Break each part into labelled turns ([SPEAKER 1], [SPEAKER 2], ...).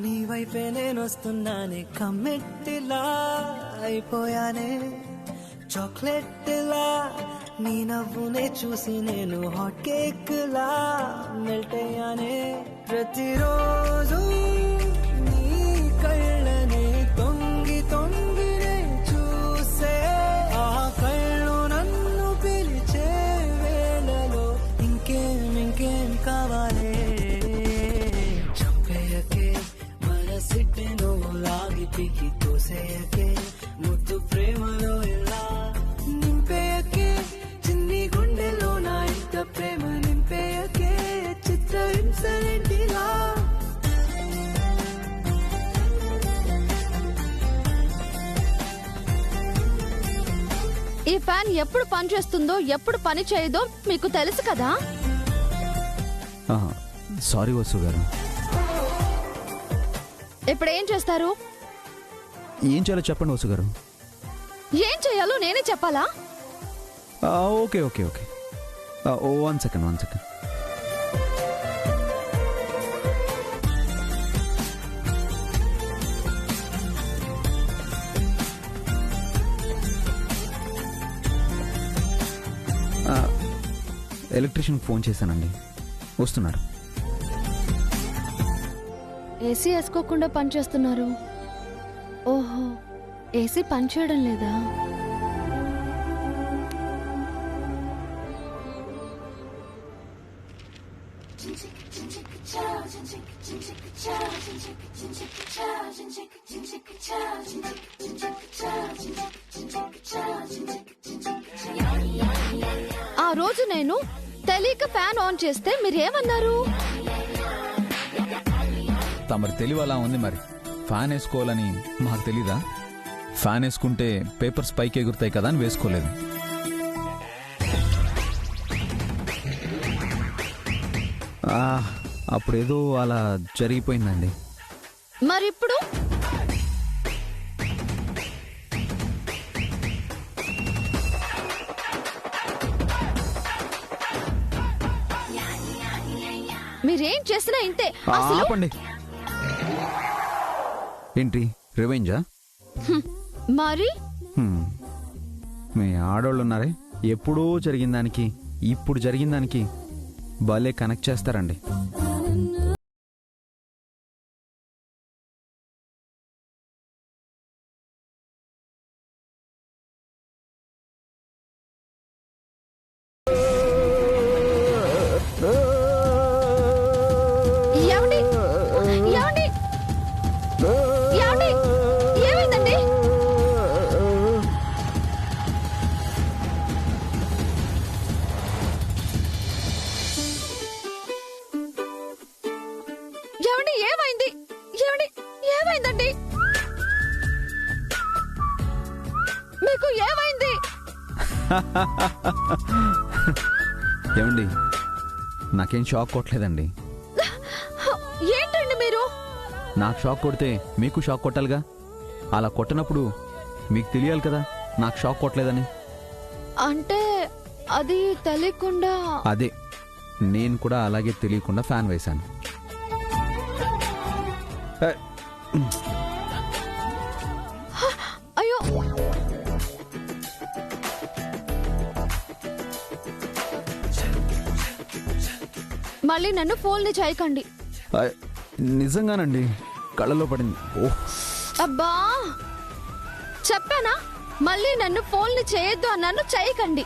[SPEAKER 1] నీ వైపే నేను వస్తున్నానే కమ్మెట్టిలా అయిపోయానే చాక్లెట్ లా నీ నవ్వునే చూసి నేను హాట్ కేక్ లా మెల్ట్ అయ్యానే ప్రతిరోజు నీ కళ్ళనే తొంగి తొంగినే చూసే ఆ కళ్ళు నన్ను పిలిచే వేళలో ఇంకేం కావాలే చంపేయకే మనసిట్టే నువ్వు లాగి పీకి తోసేయకే ముద్దు ప్రేమలో ఎలా నింపేయకే చిన్ని గుండెలో నా ఇంత ప్రేమ నింపేయకే చిత్రహింసలేంటిలా
[SPEAKER 2] ఈ ఫ్యాన్ ఎప్పుడు పని చేస్తుందో ఎప్పుడు పని చేయదో మీకు తెలుసు కదా.
[SPEAKER 3] సారీ వసు గారు.
[SPEAKER 2] ఇప్పుడు ఏం చేస్తారు?
[SPEAKER 3] ఏం చేయాలో చెప్పండి వసు గారు.
[SPEAKER 2] ఏం చేయాలో నేనే చెప్పాలా?
[SPEAKER 3] Okay okay okay 1 second. Electrician phone చేశానండి, వస్తున్నారు.
[SPEAKER 2] ఏసీ వేసుకోకుండా పనిచేస్తున్నారు. ఓహో, ఏసీ పనిచేయడం లేదా? ఆ రోజు నేను తెలియక ఫ్యాన్ ఆన్ చేస్తే మీరేమన్నారు?
[SPEAKER 3] తమరి తెలివి అలా ఉంది. మరి ఫ్యాన్ వేసుకోవాలని మాకు తెలీదా? ఫ్యాన్ వేసుకుంటే పేపర్స్ పైకి ఎగురుతాయి కదా అని వేసుకోలేదు. అప్పుడేదో అలా జరిగిపోయిందండి.
[SPEAKER 2] మరిప్పుడు మీరేం చేసినా ఇంతే.
[SPEAKER 3] ఆపండి. ఏంటి రివెంజా?
[SPEAKER 2] మరి
[SPEAKER 3] మీ ఆడోళ్ళు ఉన్నారే, ఎప్పుడూ జరిగిన దానికి ఇప్పుడు జరిగిన దానికి భలే కనెక్ట్ చేస్తారండి.
[SPEAKER 2] ఏమైందండి? ఏమైంది? ఏమైందండి? మీకు ఏమైంది?
[SPEAKER 3] ఏమండి, నాకేం షాక్ కొట్టలేదండి.
[SPEAKER 2] ఏంటండి మీరు?
[SPEAKER 3] నాకు షాక్ కొడితే మీకు షాక్ కొట్టాలిగా. అలా కొట్టనప్పుడు మీకు తెలియాలి కదా నాకు షాక్ కొట్టలేదని.
[SPEAKER 2] అంటే అది తెలియకుండా.
[SPEAKER 3] అదే, నేను కూడా అలాగే తెలియకుండా ఫ్యాన్ వేశాను.
[SPEAKER 2] అయ్యో, మళ్ళీ నన్ను ఫోన్ని చేయకండి.
[SPEAKER 3] నిజంగానండి, కళ్ళలో పడింది. ఓహ్
[SPEAKER 2] అబ్బా, చెప్పానా? మళ్ళీ నన్ను ఫోన్ని చేయొద్దు అన్నాను, చేయకండి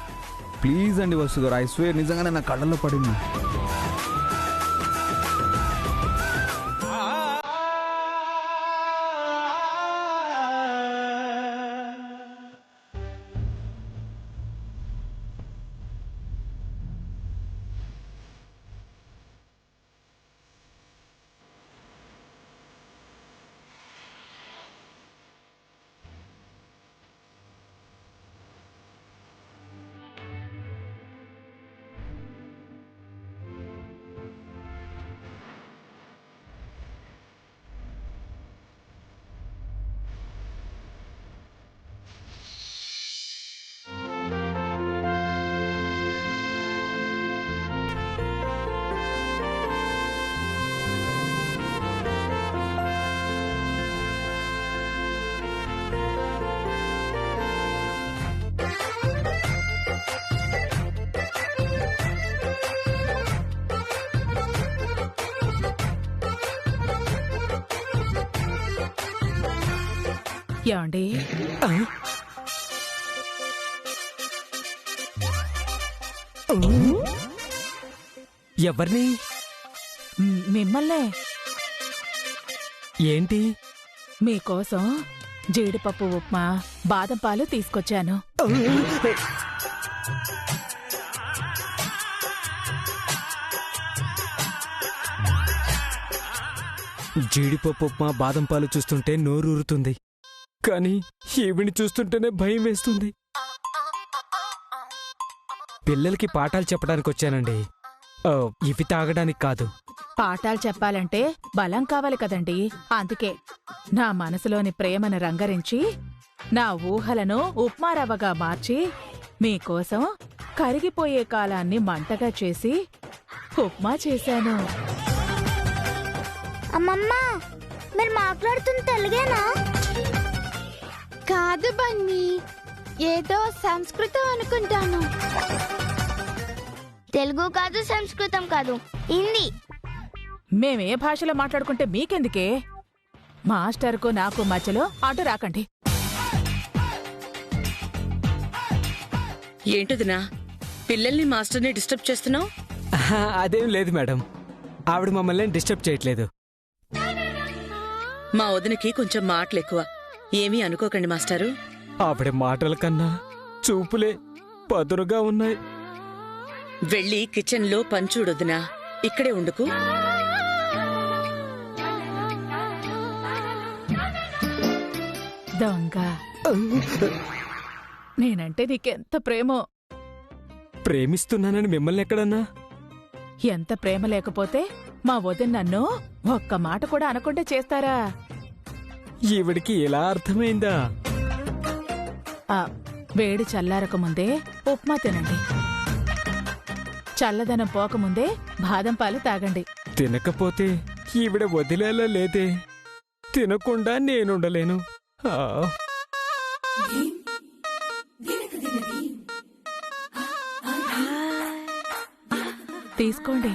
[SPEAKER 3] ప్లీజ్ అండి వసు గారు. ఐ స్వేర్ నిజంగానే నా కళ్ళలో పడింది.
[SPEAKER 4] ఏమండి
[SPEAKER 5] ఎవరిని?
[SPEAKER 4] మిమ్మల్నే
[SPEAKER 5] ఏంటి?
[SPEAKER 4] మీకోసం జీడిపప్పు ఉప్మా బాదం పాలు తీసుకొచ్చాను.
[SPEAKER 5] జీడిపప్పు ఉప్మా బాదం పాలు చూస్తుంటే నోరూరుతుంది, కానీ ఈవిని చూస్తుంటేనే భయం వేస్తుంది. పిల్లలకి పాఠాలు చెప్పడానికి వచ్చానండి, ఇవి తాగడానికి కాదు.
[SPEAKER 4] పాఠాలు చెప్పాలంటే బలం కావాలి కదండి. అందుకే నా మనసులోని ప్రేమను రంగరించి నా ఊహలను ఉప్మా రవ్వగా మార్చి మీకోసం కరిగిపోయే కాలాన్ని మంటగా చేసి ఉప్మా చేశాను.
[SPEAKER 6] అమ్మమ్మ, మీరు మాట్లాడుతున్న తెలుగేనా?
[SPEAKER 2] కాదు బన్నీ, ఏదో సంస్కృతం అనుకుంటాను.
[SPEAKER 6] తెలుగు కాదు, సంస్కృతం కాదు, హిందీ.
[SPEAKER 4] మేమే భాషలో మాట్లాడుకుంటే మీకెందుకే? మాస్టర్కు నాకు మధ్యలో అటు రాకండి.
[SPEAKER 7] ఏంటిదినా పిల్లల్ని మాస్టర్ని డిస్టర్బ్ చేస్తున్నావు?
[SPEAKER 5] అదేం లేదు మేడం, ఆవిడ మమ్మల్ని డిస్టర్బ్ చేయట్లేదు.
[SPEAKER 7] మా వదినకి కొంచెం మాటలు ఎక్కువ, ఏమీ అనుకోకండి మాస్టారు.
[SPEAKER 5] ఆవిడ మాటల కన్నా చూపులే పదురుగా ఉన్నాయి.
[SPEAKER 7] వెళ్ళి కిచెన్లో పంచూడొద్దునా, ఇక్కడే ఉండుకు.
[SPEAKER 4] దొంగ, నేనంటే నీకెంత ప్రేమో.
[SPEAKER 5] ప్రేమిస్తున్నానని మిమ్మల్ని ఎక్కడన్నా?
[SPEAKER 4] ఎంత ప్రేమ లేకపోతే మా వదిన నన్ను ఒక్క మాట కూడా అనకుండా చేస్తారా?
[SPEAKER 5] ఈవిడికి ఎలా అర్థమైందా?
[SPEAKER 4] వేడి చల్లారకముందే ఉప్మా తినండి, చల్లదనం పోకముందే బాదం పాలు తాగండి.
[SPEAKER 5] తినకపోతే ఈవిడ వదిలేలా లేదే, తినకుండా నేనుండలేను.
[SPEAKER 4] తీసుకోండి.